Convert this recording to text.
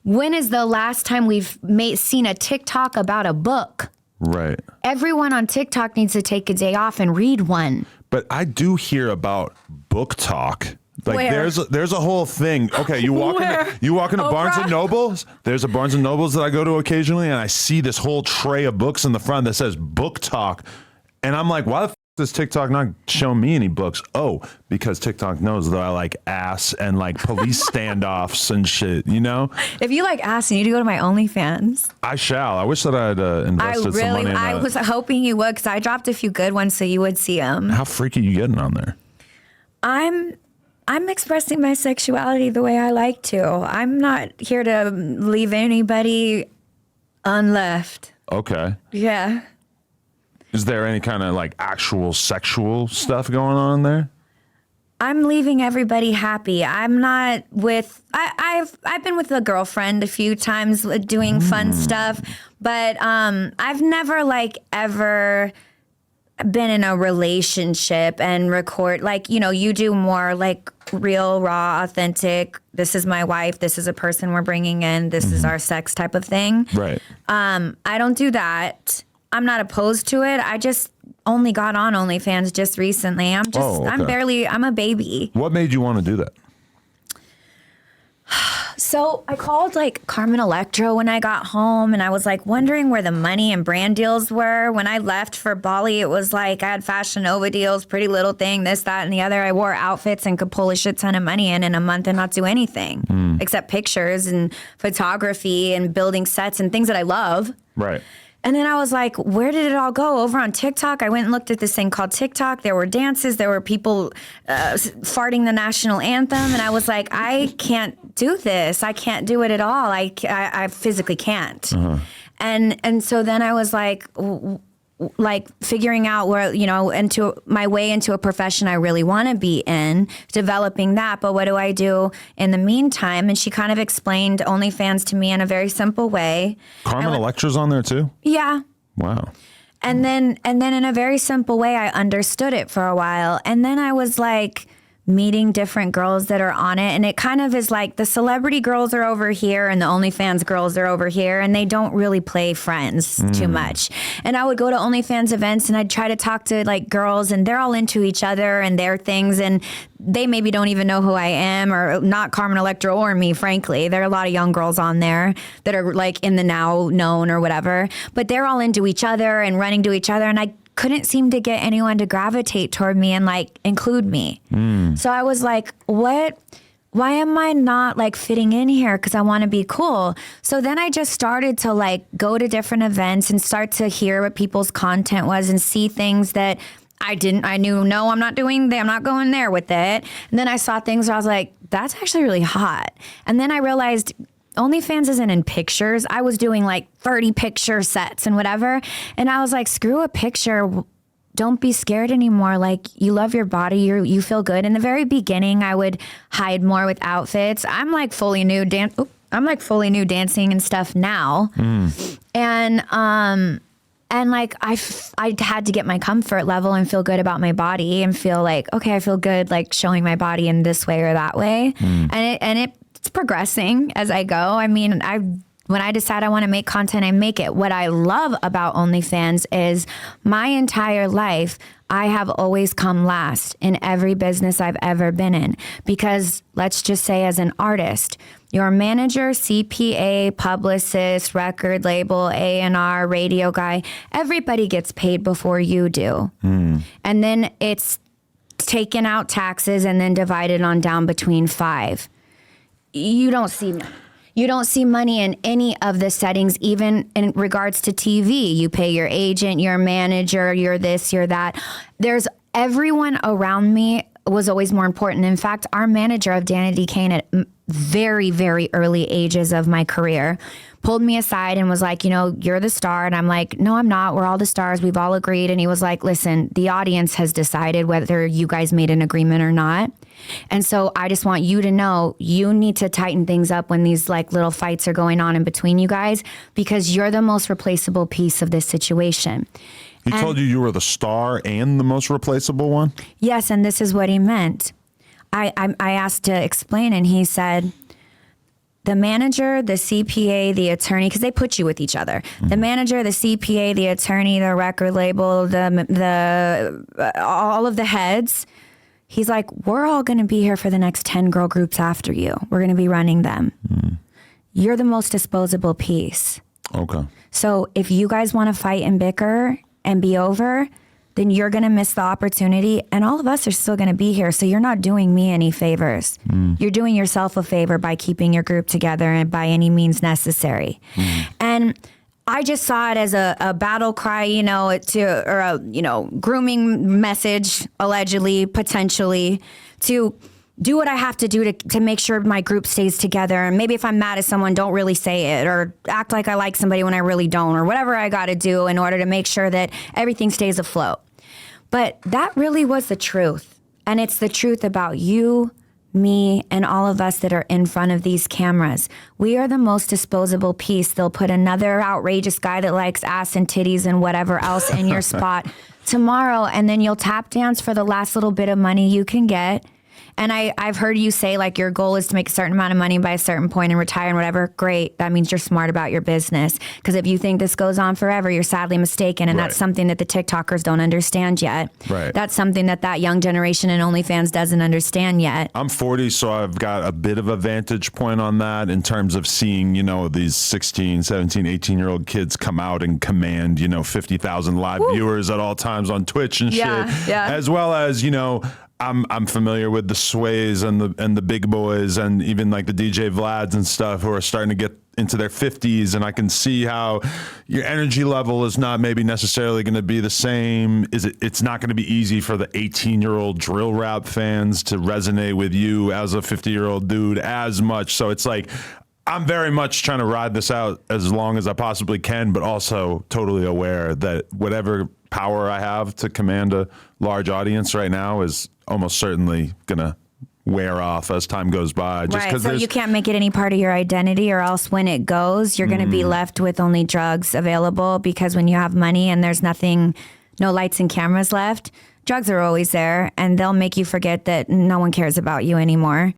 When is the last time we've seen a TikTok about a book? Right. Everyone on TikTok needs to take a day off and read one. But I do hear about book talk. Like Where? there's a whole thing. Okay, you walk into Barnes and Nobles. There's a Barnes and Nobles that I go to occasionally, and I see this whole tray of books in the front that says book talk, and I'm like, why the f does TikTok not show me any books? Oh, because TikTok knows that I like ass and like police standoffs and shit. You know. If you like ass, you need to go to my Onlyfans. I shall. I wish that I had invested some money in that. I was hoping you would, because I dropped a few good ones so you would see them. How freaky you getting on there? I'm expressing my sexuality the way I like to. I'm not here to leave anybody unleft. Okay. Yeah. Is there any kind of like actual sexual stuff going on there? I'm leaving everybody happy. I'm not with. I've been with a girlfriend a few times doing fun stuff, but I've never like ever been in a relationship and record like, you know, you do more like real, raw, authentic. This is my wife. This is a person we're bringing in. This is our sex type of thing. Right. I don't do that. I'm not opposed to it. I just only got on OnlyFans just recently. I'm a baby. What made you want to do that? So I called like Carmen Electro when I got home, and I was like wondering where the money and brand deals were. When I left for Bali, it was like I had Fashion Nova deals, Pretty Little Thing, this, that, and the other. I wore outfits and could pull a shit ton of money in a month and not do anything except pictures and photography and building sets and things that I love. Right. And then I was like, where did it all go? Over on TikTok, I went and looked at this thing called TikTok. There were dances. There were people farting the national anthem. And I was like, I can't do this. I can't do it at all. I physically can't. And so then I was like figuring out where, you know, into my way into a profession I really want to be in, developing that. But what do I do in the meantime? And she kind of explained OnlyFans to me in a very simple way. Carmen Electra's on there too? Yeah. Wow. And then in a very simple way, I understood it for a while. And then I was like meeting different girls that are on it. And it kind of is like the celebrity girls are over here and the OnlyFans girls are over here, and they don't really play friends too much. And I would go to OnlyFans events and I'd try to talk to like girls, and they're all into each other and their things. And they maybe don't even know who I am, or not Carmen Electra or me, frankly. There are a lot of young girls on there that are like in the now known or whatever, but they're all into each other and running to each other. And I couldn't seem to get anyone to gravitate toward me and like include me. So I was like, what? Why am I not like fitting in here? Because I want to be cool. So then I just started to like go to different events and start to hear what people's content was and see things that I knew, no, I'm not doing that. I'm not going there with it. And then I saw things where I was like, that's actually really hot. And then I realized OnlyFans isn't in pictures. I was doing like 30 picture sets and whatever. And I was like, screw a picture. Don't be scared anymore. Like, you love your body. You feel good. In the very beginning, I would hide more with outfits. I'm like fully nude dancing and stuff now. And like I had to get my comfort level and feel good about my body and feel like, okay, I feel good like showing my body in this way or that way. It's progressing as I go. I mean, when I decide I want to make content, I make it. What I love about OnlyFans is my entire life, I have always come last in every business I've ever been in. Because let's just say as an artist, your manager, CPA, publicist, record label, A&R, radio guy, everybody gets paid before you do. And then it's taken out taxes and then divided on down between 5. You don't see money in any of the settings, even in regards to TV. You pay your agent, your manager, your this, your that. There's everyone around me was always more important. In fact, our manager of Danity Kane at very, very early ages of my career pulled me aside and was like, you know, you're the star. And I'm like, no, I'm not. We're all the stars. We've all agreed. And he was like, listen, the audience has decided whether you guys made an agreement or not. And so I just want you to know you need to tighten things up when these like little fights are going on in between you guys, because you're the most replaceable piece of this situation. He told you were the star and the most replaceable one? Yes, and this is what he meant. I asked to explain, and he said, the manager, the CPA, the attorney, because they put you with each other. The manager, the CPA, the attorney, the record label, all of the heads. He's like, we're all going to be here for the next 10 girl groups after you. We're going to be running them. You're the most disposable piece. Okay. So if you guys want to fight and bicker and be over, then you're going to miss the opportunity, and all of us are still going to be here. So you're not doing me any favors. You're doing yourself a favor by keeping your group together and by any means necessary. And I just saw it as a battle cry, or a grooming message, allegedly, potentially, to do what I have to do to make sure my group stays together. And maybe if I'm mad at someone, don't really say it, or act like I like somebody when I really don't, or whatever I got to do in order to make sure that everything stays afloat. But that really was the truth. And it's the truth about you, me, and all of us that are in front of these cameras. We are the most disposable piece. They'll put another outrageous guy that likes ass and titties and whatever else in your spot tomorrow, and then you'll tap dance for the last little bit of money you can get. And I've heard you say, like, your goal is to make a certain amount of money by a certain point and retire and whatever. Great. That means you're smart about your business. Because if you think this goes on forever, you're sadly mistaken. And that's something that the TikTokers don't understand yet. Right. That's something that young generation in OnlyFans doesn't understand yet. I'm 40, so I've got a bit of a vantage point on that in terms of seeing, these 16, 17, 18-year-old kids come out and command, 50,000 live viewers at all times on Twitch and shit. Yeah. As well as, I'm familiar with the Sways and the big boys and even like the DJ Vlads and stuff who are starting to get into their 50s, and I can see how your energy level is not maybe necessarily going to be the same. It's not going to be easy for the 18-year-old drill rap fans to resonate with you as a 50-year-old dude as much. So it's like, I'm very much trying to ride this out as long as I possibly can, but also totally aware that whatever power I have to command a large audience right now is almost certainly going to wear off as time goes by. Right, so you can't make it any part of your identity, or else when it goes, you're going to be left with only drugs available, because when you have money and there's no lights and cameras left, drugs are always there, and they'll make you forget that no one cares about you anymore.